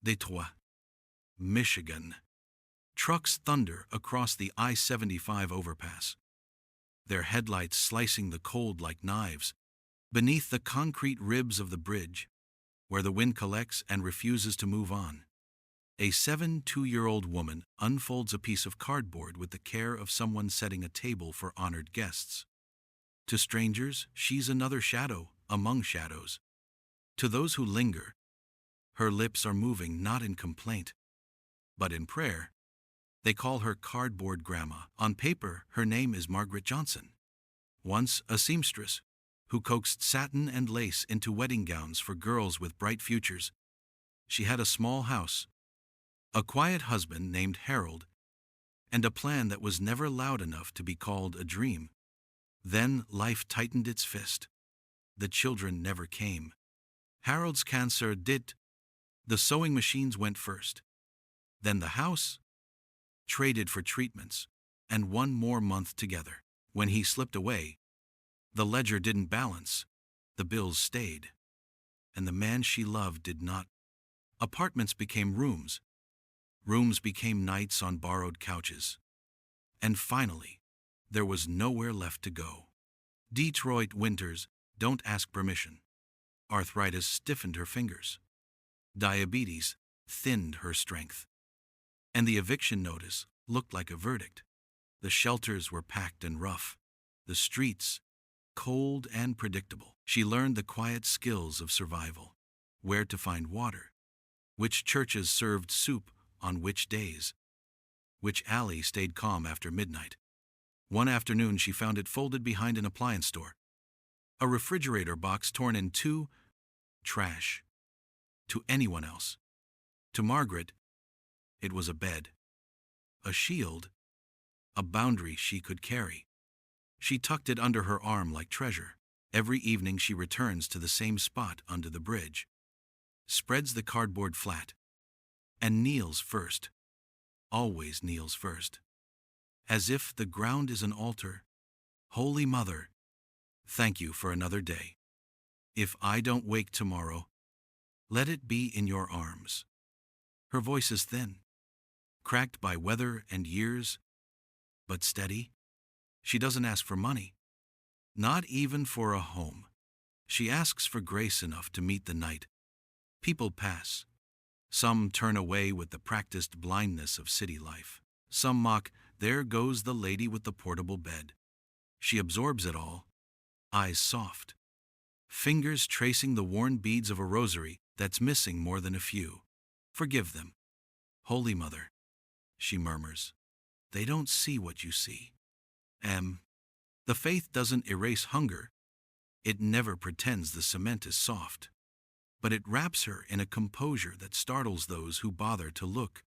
Detroit, Michigan. Trucks thunder across the I-75 overpass, their headlights slicing the cold like knives beneath the concrete ribs of the bridge, where the wind collects and refuses to move on. A 72-year-old woman unfolds a piece of cardboard with the care of someone setting a table for honored guests. To strangers, she's another shadow among shadows. To those who linger, her lips are moving not in complaint, but in prayer. They call her Cardboard Grandma. On paper, her name is Margaret Johnson, once a seamstress who coaxed satin and lace into wedding gowns for girls with bright futures. She had a small house, a quiet husband named Harold, and a plan that was never loud enough to be called a dream. Then life tightened its fist. The children never came. Harold's cancer did. The sewing machines went first. Then the house, traded for treatments, and one more month together. When he slipped away, the ledger didn't balance, the bills stayed, and the man she loved did not. Apartments became rooms. Rooms became nights on borrowed couches. And finally, there was nowhere left to go. Detroit winters don't ask permission. Arthritis stiffened her fingers. Diabetes thinned her strength. And the eviction notice looked like a verdict. The shelters were packed and rough. The streets, cold and predictable. She learned the quiet skills of survival. Where to find water. Which churches served soup on which days. Which alley stayed calm after midnight. One afternoon she found it folded behind an appliance store. A refrigerator box torn in two. Trash. To anyone else. To Margaret, it was a bed. A shield. A boundary she could carry. She tucked it under her arm like treasure. Every evening she returns to the same spot under the bridge, spreads the cardboard flat, and kneels first. Always kneels first. As if the ground is an altar. Holy Mother, thank you for another day. If I don't wake tomorrow, let it be in your arms. Her voice is thin, cracked by weather and years, but steady. She doesn't ask for money, not even for a home. She asks for grace enough to meet the night. People pass. Some turn away with the practiced blindness of city life. Some mock, there goes the lady with the portable bed. She absorbs it all, eyes soft, fingers tracing the worn beads of a rosary that's missing more than a few. Forgive them, Holy Mother, she murmurs. They don't see what you see. The faith doesn't erase hunger. It never pretends the cement is soft. But it wraps her in a composure that startles those who bother to look.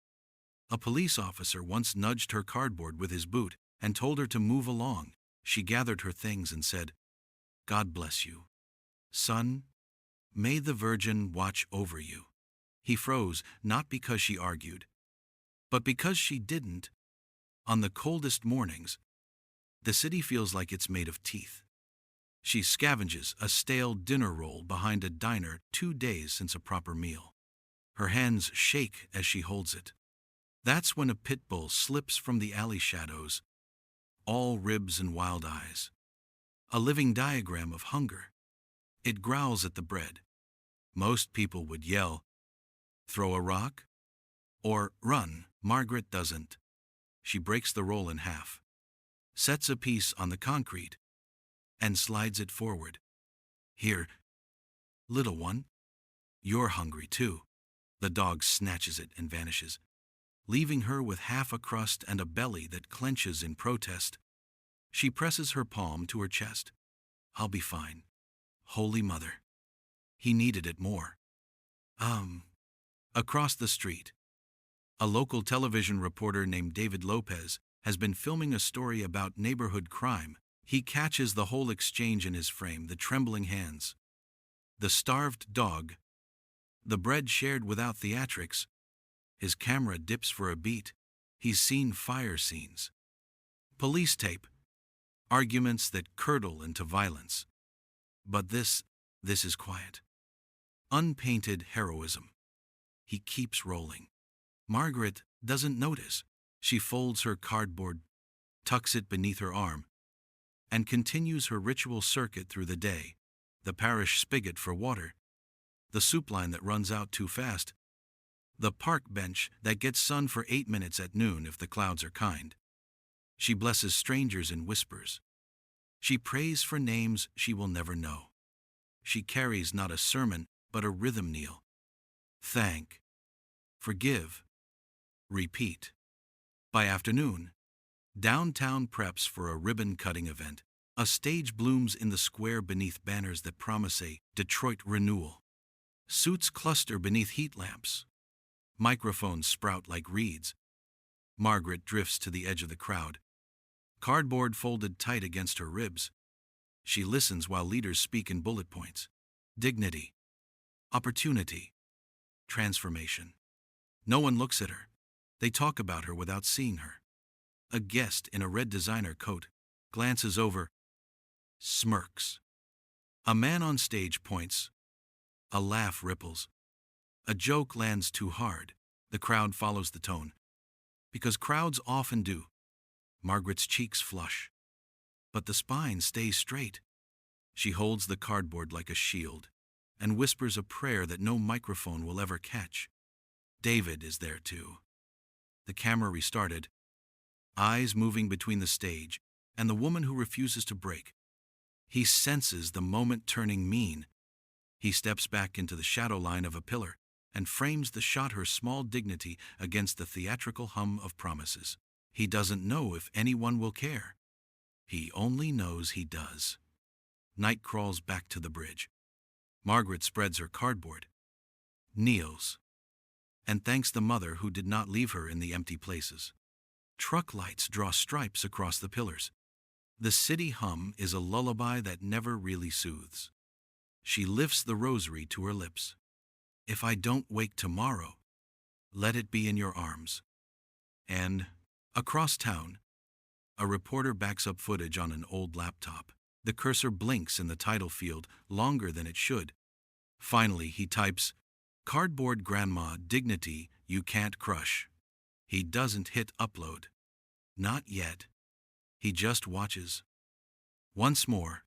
A police officer once nudged her cardboard with his boot and told her to move along. She gathered her things and said, God bless you. Son, may the Virgin watch over you. He froze, not because she argued, but because she didn't. On the coldest mornings, the city feels like it's made of teeth. She scavenges a stale dinner roll behind a diner 2 days since a proper meal. Her hands shake as she holds it. That's when a pit bull slips from the alley shadows, all ribs and wild eyes. A living diagram of hunger. It growls at the bread. Most people would yell, throw a rock, or run. Margaret doesn't. She breaks the roll in half, sets a piece on the concrete, and slides it forward. Here, little one, you're hungry too. The dog snatches it and vanishes, leaving her with half a crust and a belly that clenches in protest. She presses her palm to her chest. I'll be fine, Holy Mother. He needed it more. Across the street, a local television reporter named David Lopez has been filming a story about neighborhood crime. He catches the whole exchange in his frame, the trembling hands, the starved dog, the bread shared without theatrics. His camera dips for a beat. He's seen fire scenes, police tape, arguments that curdle into violence. But this is quiet, unpainted heroism. he keeps rolling. Margaret doesn't notice. She folds her cardboard, tucks it beneath her arm, and continues her ritual circuit through the day. The parish spigot for water, the soup line that runs out too fast, the park bench that gets sun for 8 minutes at noon if the clouds are kind. She blesses strangers in whispers. She prays for names she will never know. She carries not a sermon, but a rhythm kneel. Thank, forgive, repeat. By afternoon, downtown preps for a ribbon-cutting event. A stage blooms in the square beneath banners that promise a Detroit renewal. Suits cluster beneath heat lamps. Microphones sprout like reeds. Margaret drifts to the edge of the crowd, cardboard folded tight against her ribs. She listens while leaders speak in bullet points. Dignity, opportunity, transformation. No one looks at her. They talk about her without seeing her. A guest in a red designer coat glances over, smirks. A man on stage points. A laugh ripples. A joke lands too hard. The crowd follows the tone. Because crowds often do. Margaret's cheeks flush. But the spine stays straight. She holds the cardboard like a shield and whispers a prayer that no microphone will ever catch. David is there too. The camera restarted, eyes moving between the stage and the woman who refuses to break. He senses the moment turning mean. He steps back into the shadow line of a pillar and frames the shot her small dignity against the theatrical hum of promises. He doesn't know if anyone will care. He only knows he does. Night crawls back to the bridge. Margaret spreads her cardboard, kneels, and thanks the mother who did not leave her in the empty places. Truck lights draw stripes across the pillars. The city hum is a lullaby that never really soothes. She lifts the rosary to her lips. If I don't wake tomorrow, let it be in your arms. And, across town, a reporter backs up footage on an old laptop. The cursor blinks in the title field longer than it should. Finally, he types, "Cardboard Grandma, dignity you can't crush." He doesn't hit upload. Not yet. He just watches. Once more,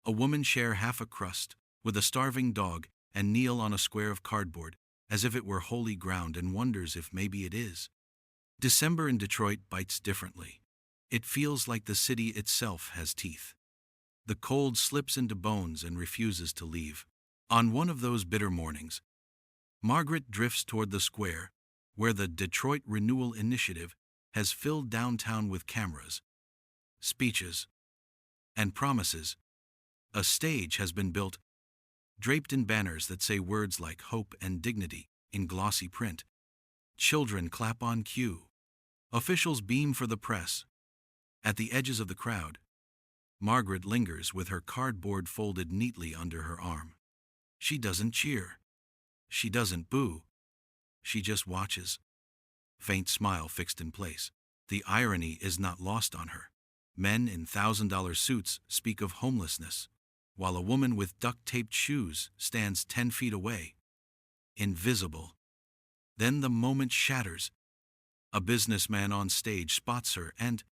a woman share half a crust with a starving dog and kneel on a square of cardboard as if it were holy ground and wonders if maybe it is. December in Detroit bites differently. It feels like the city itself has teeth. The cold slips into bones and refuses to leave. On one of those bitter mornings, Margaret drifts toward the square where the Detroit Renewal Initiative has filled downtown with cameras, speeches, and promises. A stage has been built, draped in banners that say words like hope and dignity in glossy print. Children clap on cue. Officials beam for the press. At the edges of the crowd, Margaret lingers with her cardboard folded neatly under her arm. She doesn't cheer. She doesn't boo. She just watches. Faint smile fixed in place. The irony is not lost on her. Men in $1,000 suits speak of homelessness, while a woman with duct-taped shoes stands 10 feet away. Invisible. Then the moment shatters. A businessman on stage spots her and,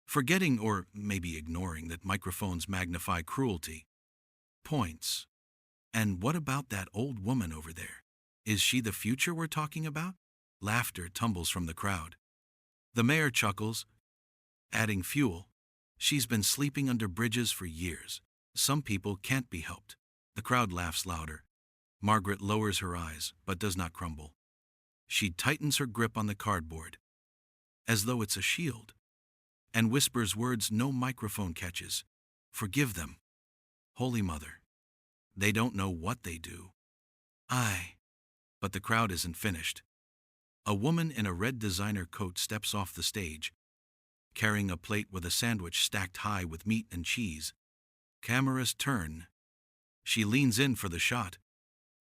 forgetting or maybe ignoring that microphones magnify cruelty, points. "And what about that old woman over there? Is she the future we're talking about?" Laughter tumbles from the crowd. The mayor chuckles, adding fuel. "She's been sleeping under bridges for years. Some people can't be helped." The crowd laughs louder. Margaret lowers her eyes, but does not crumble. She tightens her grip on the cardboard, as though it's a shield, and whispers words no microphone catches. "Forgive them, Holy Mother. They don't know what they do." But the crowd isn't finished. A woman in a red designer coat steps off the stage, carrying a plate with a sandwich stacked high with meat and cheese. Cameras turn. She leans in for the shot.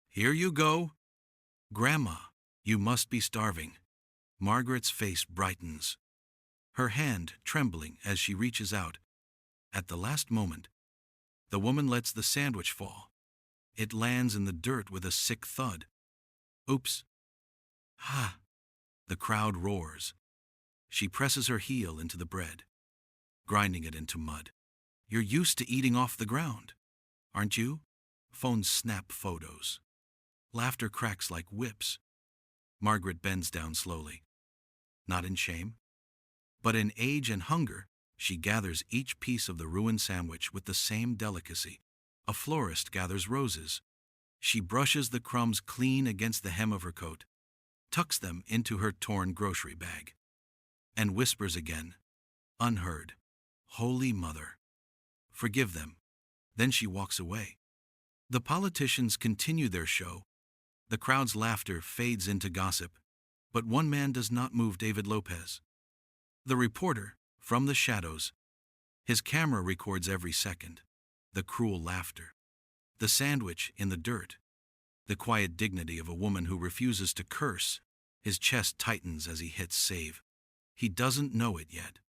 "Here you go. Grandma, you must be starving." Margaret's face brightens, her hand trembling as she reaches out. At the last moment, the woman lets the sandwich fall. It lands in the dirt with a sick thud. "Oops," Ha! The crowd roars. She presses her heel into the bread, grinding it into mud. You're used to eating off the ground, aren't you? Phones snap photos. Laughter cracks like whips. Margaret bends down slowly. Not in shame, but in age and hunger, she gathers each piece of the ruined sandwich with the same delicacy. A florist gathers roses. She brushes the crumbs clean against the hem of her coat, tucks them into her torn grocery bag, and whispers again, unheard, "Holy Mother, forgive them." Then she walks away. The politicians continue their show. The crowd's laughter fades into gossip, but one man does not move: David Lopez. The reporter, from the shadows, his camera records every second. The cruel laughter, the sandwich in the dirt, the quiet dignity of a woman who refuses to curse. His chest tightens as he hits save. He doesn't know it yet,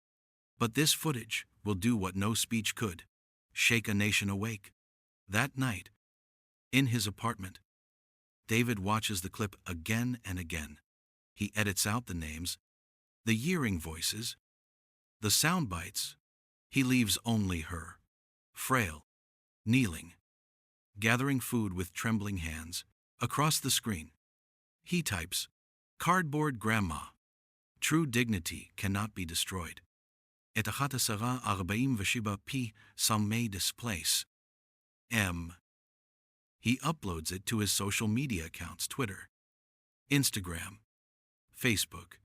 but this footage will do what no speech could: shake a nation awake. That night, in his apartment, David watches the clip again and again. He edits out the names, the yearing voices, the sound bites. He leaves only her, frail, kneeling, gathering food with trembling hands. Across the screen, he types, "Cardboard grandma. True dignity cannot be destroyed. Et achata sera 47 pi sans me displace. M." He uploads it to his social media accounts: Twitter, Instagram, Facebook,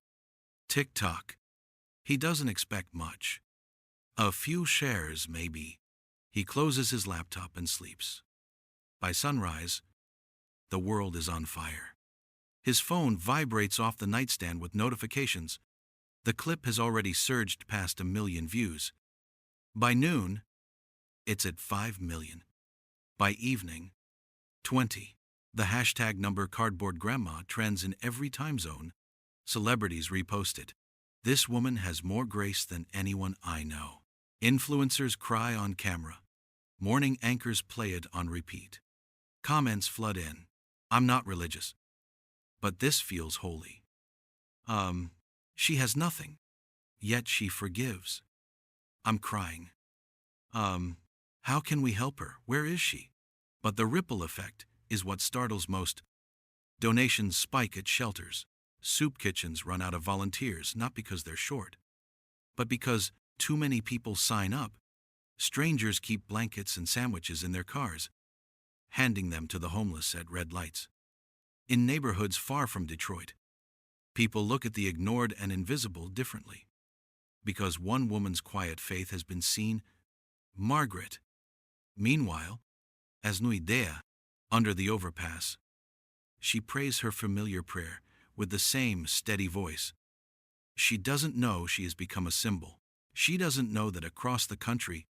TikTok. He doesn't expect much. A few shares, maybe. He closes his laptop and sleeps. By sunrise, the world is on fire. His phone vibrates off the nightstand with notifications. The clip has already surged past 1 million views. By noon, it's at 5 million. By evening, 20. The hashtag number cardboard grandma trends in every time zone. Celebrities repost it. "This woman has more grace than anyone I know." Influencers cry on camera. Morning anchors play it on repeat. Comments flood in. "I'm not religious, but this feels holy. She has nothing, yet she forgives. I'm crying. How can we help her? Where is she?" But the ripple effect is what startles most. Donations spike at shelters. Soup kitchens run out of volunteers, not because they're short, but because too many people sign up. Strangers keep blankets and sandwiches in their cars, handing them to the homeless at red lights. In neighborhoods far from Detroit, people look at the ignored and invisible differently. Because one woman's quiet faith has been seen. Margaret, meanwhile, as Nuidea, under the overpass, she prays her familiar prayer with the same steady voice. She doesn't know she has become a symbol. She doesn't know that across the country,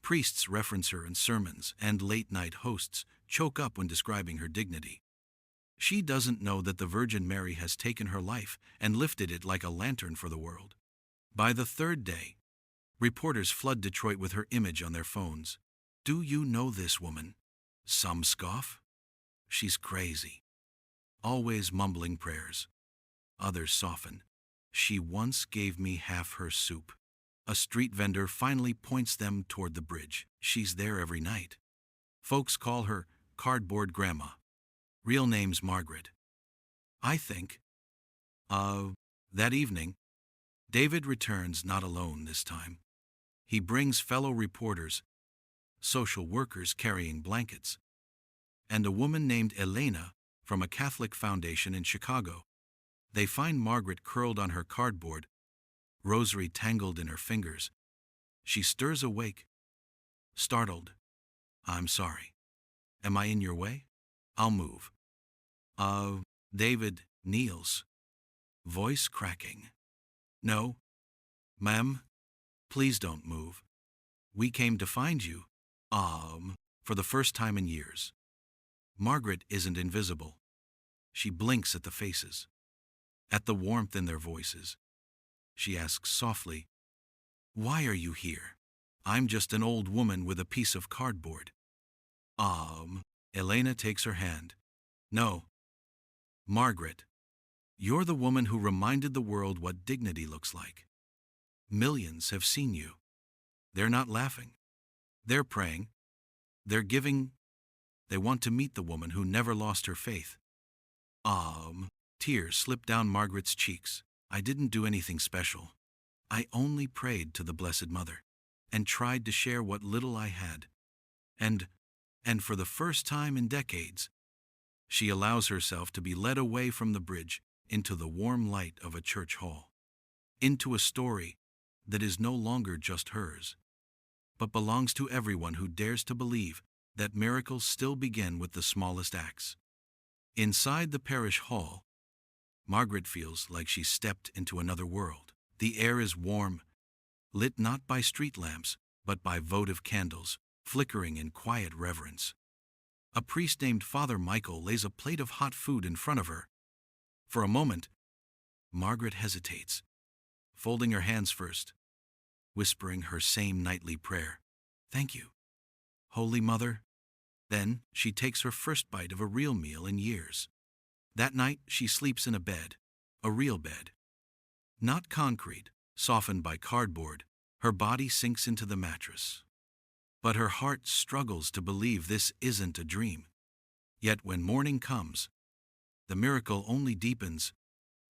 priests reference her in sermons and late-night hosts choke up when describing her dignity. She doesn't know that the Virgin Mary has taken her life and lifted it like a lantern for the world. By the third day, reporters flood Detroit with her image on their phones. "Do you know this woman?" Some scoff. "She's crazy." Always mumbling prayers. Others soften. "She once gave me half her soup." A street vendor finally points them toward the bridge. She's there every night. Folks call her Cardboard Grandma. Real name's Margaret. I think. That evening, David returns not alone this time. He brings fellow reporters, social workers carrying blankets, and a woman named Elena from a Catholic foundation in Chicago. They find Margaret curled on her cardboard, rosary tangled in her fingers. She stirs awake, startled. "I'm sorry. Am I in your way? I'll move." David kneels, voice cracking. "No, ma'am, please don't move. We came to find you." For the first time in years, Margaret isn't invisible. She blinks at the faces, at the warmth in their voices. She asks softly, "Why are you here?" "I'm just an old woman with a piece of cardboard." Elena takes her hand. "No, Margaret, You're the woman who reminded the world what dignity looks like. Millions have seen you. They're not laughing. They're praying. They're giving. They want to meet the woman who never lost her faith. Tears slipped down Margaret's cheeks. I didn't do anything special. I only prayed to the Blessed Mother and tried to share what little I had. And for the first time in decades, she allows herself to be led away from the bridge into the warm light of a church hall, into a story that is no longer just hers, but belongs to everyone who dares to believe that miracles still begin with the smallest acts. Inside the parish hall, Margaret feels like she's stepped into another world. The air is warm, lit not by street lamps, but by votive candles, flickering in quiet reverence. A priest named Father Michael lays a plate of hot food in front of her. For a moment, Margaret hesitates, folding her hands first, whispering her same nightly prayer. Thank you, Holy Mother. Then she takes her first bite of a real meal in years. That night she sleeps in a bed, a real bed. Not concrete, softened by cardboard, her body sinks into the mattress. But her heart struggles to believe this isn't a dream. Yet when morning comes, the miracle only deepens.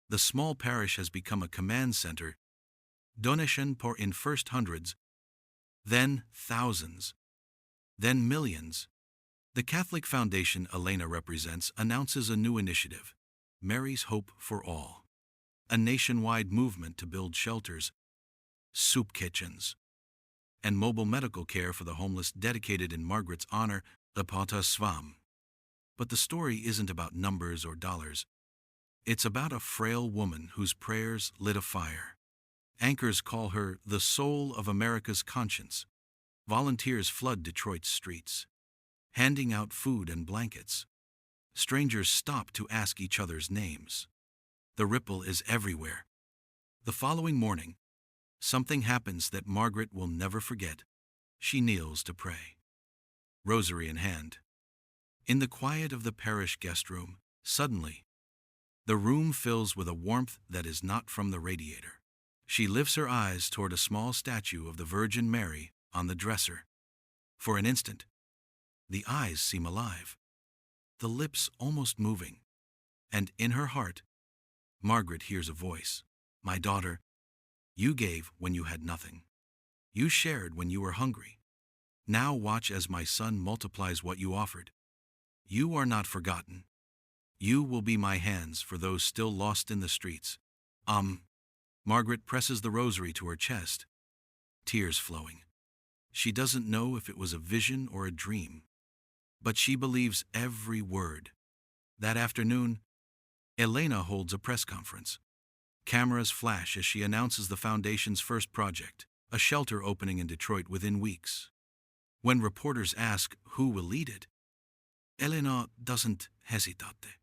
The small parish has become a command center. Donation pour in first hundreds, then thousands, then millions. The Catholic Foundation Elena represents announces a new initiative, Mary's Hope for All, a nationwide movement to build shelters, soup kitchens, and mobile medical care for the homeless dedicated in Margaret's honor, Lepata Svam. But the story isn't about numbers or dollars. It's about a frail woman whose prayers lit a fire. Anchors call her the soul of America's conscience. Volunteers flood Detroit's streets, handing out food and blankets. Strangers stop to ask each other's names. The ripple is everywhere. The following morning, something happens that Margaret will never forget. She kneels to pray, rosary in hand. In the quiet of the parish guest room, suddenly, the room fills with a warmth that is not from the radiator. She lifts her eyes toward a small statue of the Virgin Mary on the dresser. For an instant, the eyes seem alive, the lips almost moving, and in her heart, Margaret hears a voice. My daughter, you gave when you had nothing. You shared when you were hungry. Now watch as my son multiplies what you offered. You are not forgotten. You will be my hands for those still lost in the streets. Margaret presses the rosary to her chest, tears flowing. She doesn't know if it was a vision or a dream, but she believes every word. That afternoon, Elena holds a press conference. Cameras flash as she announces the Foundation's first project, a shelter opening in Detroit within weeks. When reporters ask who will lead it, Elena doesn't hesitate.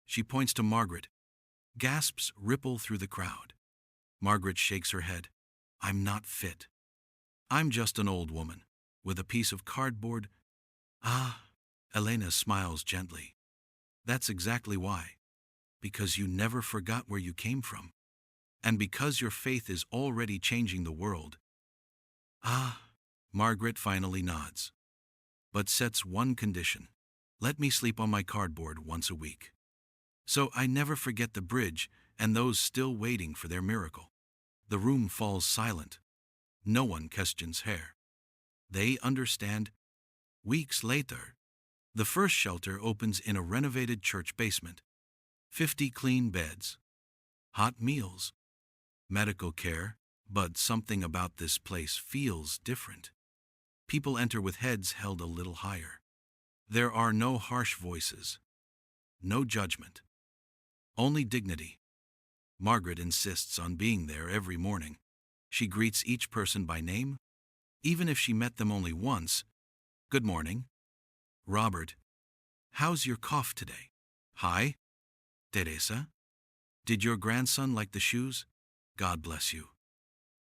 She points to Margaret. Gasps ripple through the crowd. Margaret shakes her head. I'm not fit. I'm just an old woman, with a piece of cardboard. Elena smiles gently. That's exactly why. Because you never forgot where you came from. And because your faith is already changing the world. Margaret finally nods, but sets one condition. Let me sleep on my cardboard once a week. So I never forget the bridge and those still waiting for their miracle. The room falls silent. No one questions her. They understand. Weeks later, the first shelter opens in a renovated church basement. 50 clean beds, hot meals, medical care, but something about this place feels different. People enter with heads held a little higher. There are no harsh voices, no judgment, only dignity. Margaret insists on being there every morning. She greets each person by name, even if she met them only once. Good morning, Robert. How's your cough today? Hi, Teresa. Did your grandson like the shoes? God bless you.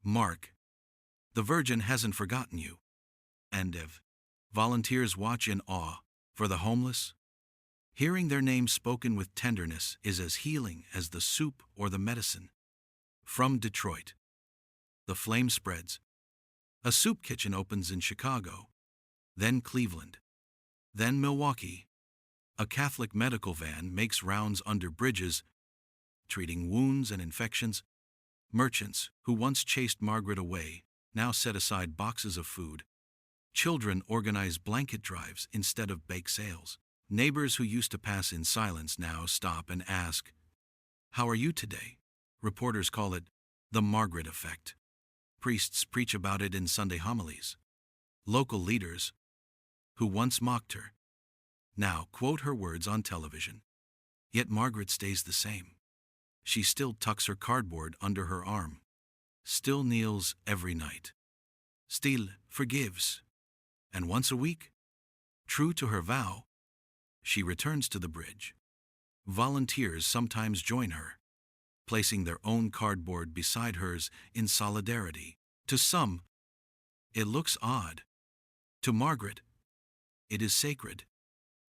Mark. The Virgin hasn't forgotten you. And Ev. Volunteers watch in awe. For the homeless, Hearing their names spoken with tenderness is as healing as the soup or the medicine. From Detroit. The flame spreads. A soup kitchen opens in Chicago, then Cleveland, then Milwaukee. A Catholic medical van makes rounds under bridges, treating wounds and infections. Merchants who once chased Margaret away now set aside boxes of food. Children organize blanket drives instead of bake sales. Neighbors who used to pass in silence now stop and ask, "How are you today?" Reporters call it the Margaret effect. Priests preach about it in Sunday homilies. Local leaders, who once mocked her, now quote her words on television. Yet Margaret stays the same. She still tucks her cardboard under her arm, still kneels every night, still forgives, and once a week, true to her vow, she returns to the bridge. Volunteers sometimes join her, placing their own cardboard beside hers in solidarity. To some, it looks odd. To Margaret, it is sacred.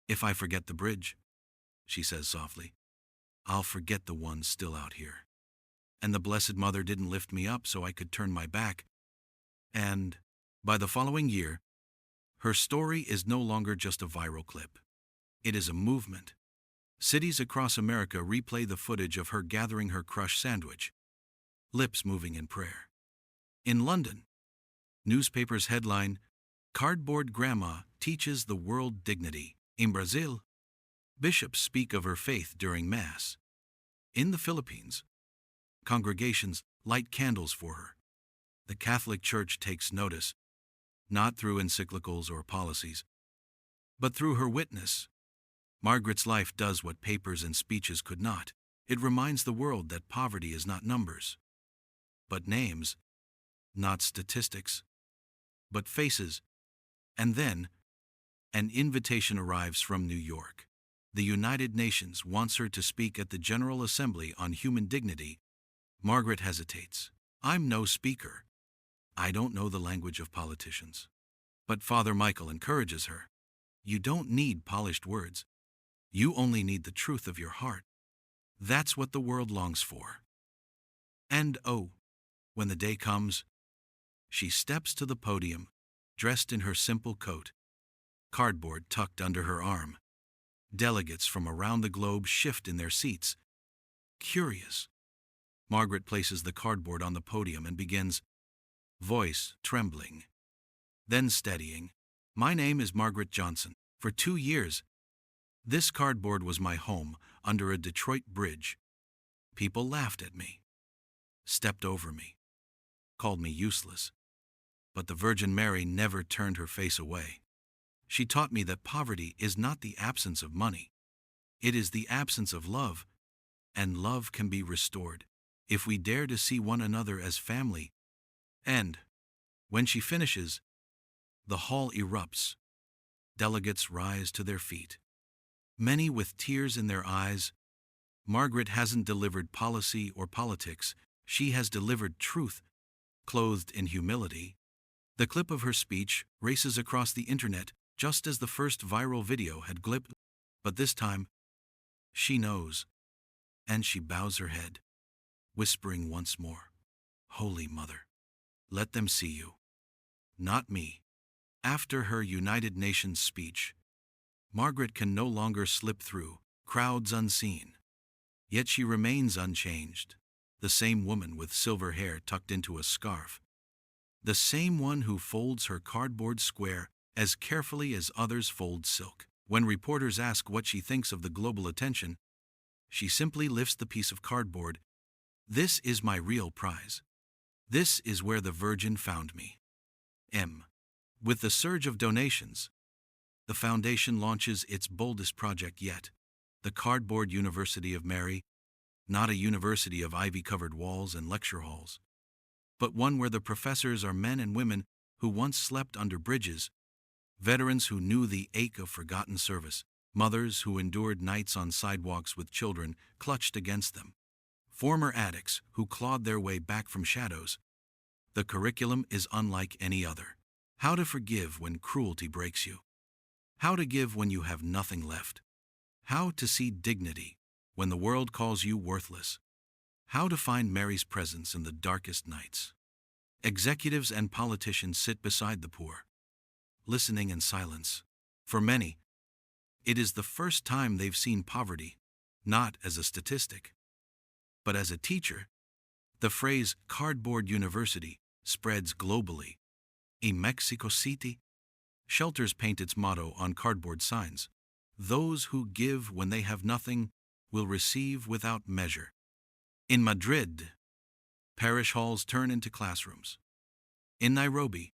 "If I forget the bridge," she says softly, "I'll forget the ones still out here. And the Blessed Mother didn't lift me up so I could turn my back." And by the following year, her story is no longer just a viral clip. It is a movement. Cities across America replay the footage of her gathering her crushed sandwich, lips moving in prayer. In London, newspapers headline, "Cardboard Grandma Teaches the World Dignity." In Brazil, bishops speak of her faith during Mass. In the Philippines, congregations light candles for her. The Catholic Church takes notice, not through encyclicals or policies, but through her witness. Margaret's life does what papers and speeches could not. It reminds the world that poverty is not numbers, but names, not statistics, but faces. And then, an invitation arrives from New York. The United Nations wants her to speak at the General Assembly on human dignity. Margaret hesitates. "I'm no speaker. I don't know the language of politicians." But Father Michael encourages her. "You don't need polished words. You only need the truth of your heart. That's what the world longs for." And oh, when the day comes, she steps to the podium, dressed in her simple coat, cardboard tucked under her arm. Delegates from around the globe shift in their seats. Curious, Margaret places the cardboard on the podium and begins, voice trembling, then steadying. "My name is Margaret Johnson. For 2 years, this cardboard was my home under a Detroit bridge. People laughed at me, stepped over me, called me useless. But the Virgin Mary never turned her face away. She taught me that poverty is not the absence of money. It is the absence of love, and love can be restored if we dare to see one another as family." And when she finishes, the hall erupts. Delegates rise to their feet, many with tears in their eyes. Margaret hasn't delivered policy or politics. She has delivered truth, clothed in humility. The clip of her speech races across the internet just as the first viral video had glipped, but this time, she knows, and she bows her head, whispering once more, "Holy Mother, let them see you, not me." After her United Nations speech, Margaret can no longer slip through crowds unseen. Yet she remains unchanged, the same woman with silver hair tucked into a scarf, the same one who folds her cardboard square as carefully as others fold silk. When reporters ask what she thinks of the global attention, she simply lifts the piece of cardboard. "This is my real prize. This is where the Virgin found me." With the surge of donations, the foundation launches its boldest project yet, the Cardboard University of Mary, not a university of ivy-covered walls and lecture halls, but one where the professors are men and women who once slept under bridges, veterans who knew the ache of forgotten service, mothers who endured nights on sidewalks with children clutched against them, former addicts who clawed their way back from shadows. The curriculum is unlike any other. How to forgive when cruelty breaks you. How to give when you have nothing left. How to see dignity when the world calls you worthless. How to find Mary's presence in the darkest nights. Executives and politicians sit beside the poor, listening in silence. For many, it is the first time they've seen poverty, not as a statistic, but as a teacher. The phrase cardboard university spreads globally. In Mexico City, shelters paint its motto on cardboard signs. Those who give when they have nothing will receive without measure. In Madrid, parish halls turn into classrooms. In Nairobi,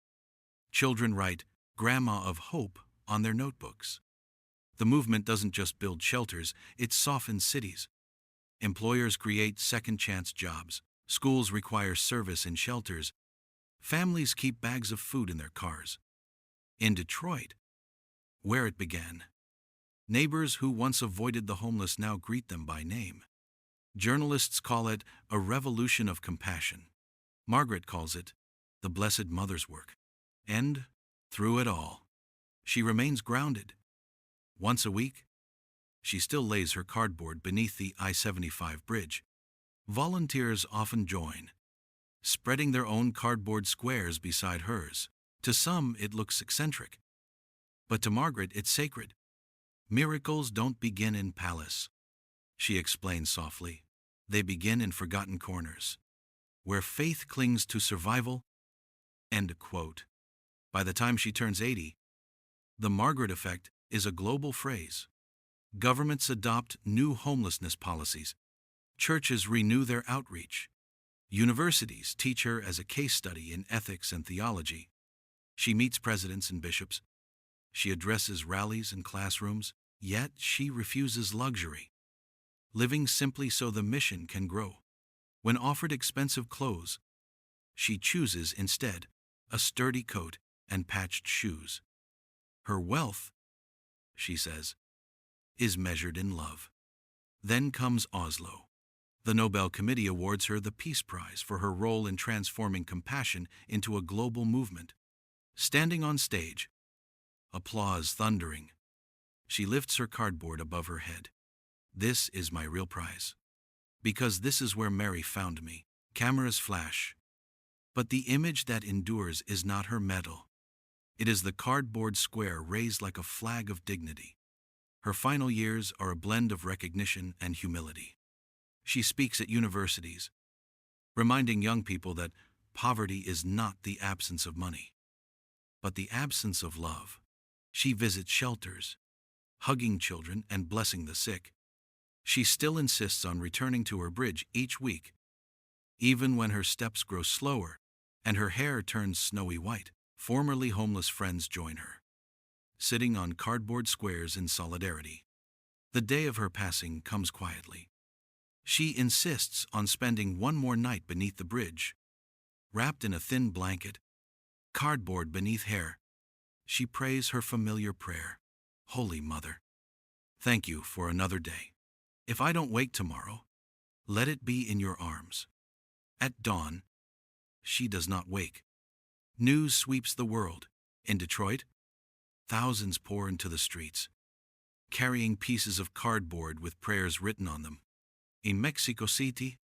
children write "Grandma of Hope" on their notebooks. The movement doesn't just build shelters, it softens cities. Employers create second-chance jobs. Schools require service in shelters. Families keep bags of food in their cars. In Detroit, where it began, neighbors who once avoided the homeless now greet them by name. Journalists call it a revolution of compassion. Margaret calls it the Blessed Mother's work. And, through it all, she remains grounded. Once a week, she still lays her cardboard beneath the I-75 bridge. Volunteers often join, spreading their own cardboard squares beside hers. To some, it looks eccentric, but to Margaret, it's sacred. Miracles don't begin in palace, she explains softly. They begin in forgotten corners, where faith clings to survival. End quote. By the time she turns 80, the Margaret effect is a global phrase. Governments adopt new homelessness policies. Churches renew their outreach. Universities teach her as a case study in ethics and theology. She meets presidents and bishops. She addresses rallies and classrooms, yet she refuses luxury, living simply so the mission can grow. When offered expensive clothes, she chooses instead a sturdy coat and patched shoes. Her wealth, she says, is measured in love. Then comes Oslo. The Nobel Committee awards her the Peace Prize for her role in transforming compassion into a global movement. Standing on stage, applause thundering, she lifts her cardboard above her head. This is my real prize. Because this is where Mary found me. Cameras flash. But the image that endures is not her medal. It is the cardboard square raised like a flag of dignity. Her final years are a blend of recognition and humility. She speaks at universities, reminding young people that poverty is not the absence of money, but the absence of love. She visits shelters, hugging children and blessing the sick. She still insists on returning to her bridge each week, even when her steps grow slower and her hair turns snowy white. Formerly homeless friends join her, sitting on cardboard squares in solidarity. The day of her passing comes quietly. She insists on spending one more night beneath the bridge. Wrapped in a thin blanket, cardboard beneath hair, she prays her familiar prayer. Holy Mother, thank you for another day. If I don't wake tomorrow, let it be in your arms. At dawn, she does not wake. News sweeps the world. In Detroit, thousands pour into the streets, carrying pieces of cardboard with prayers written on them. In Mexico City,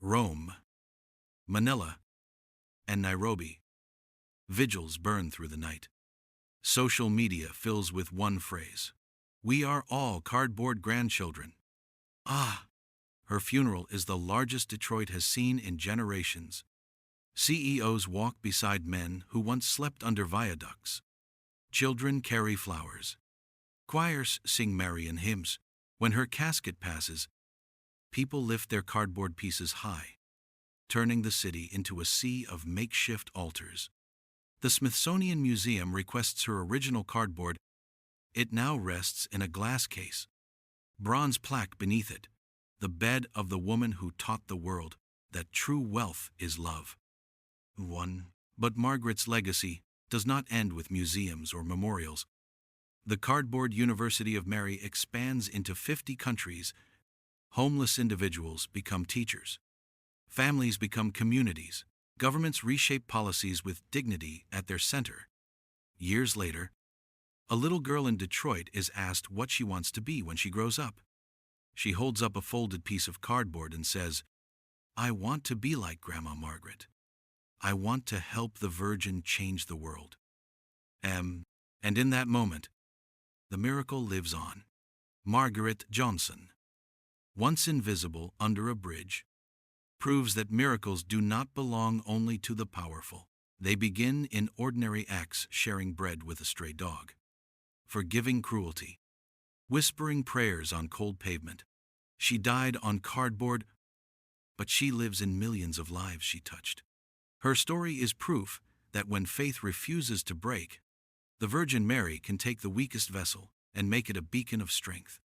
Rome, Manila, and Nairobi, vigils burn through the night. Social media fills with one phrase: "We are all cardboard grandchildren." Ah! Her funeral is the largest Detroit has seen in generations. CEOs walk beside men who once slept under viaducts. Children carry flowers. Choirs sing Marian hymns. When her casket passes, people lift their cardboard pieces high, turning the city into a sea of makeshift altars. The Smithsonian Museum requests her original cardboard. It now rests in a glass case. Bronze plaque beneath it, the bed of the woman who taught the world that true wealth is love. But Margaret's legacy does not end with museums or memorials. The Cardboard University of Mary expands into 50 countries. Homeless individuals become teachers. Families become communities. Governments reshape policies with dignity at their center. Years later, A little girl in Detroit is asked what she wants to be when she grows up. She holds up a folded piece of cardboard and says, "I want to be like Grandma Margaret. I want to help the Virgin change the world." And in that moment, the miracle lives on. Margaret Johnson, once invisible under a bridge, proves that miracles do not belong only to the powerful. They begin in ordinary acts, sharing bread with a stray dog, forgiving cruelty, whispering prayers on cold pavement. She died on cardboard, but she lives in millions of lives she touched. Her story is proof that when faith refuses to break, the Virgin Mary can take the weakest vessel and make it a beacon of strength.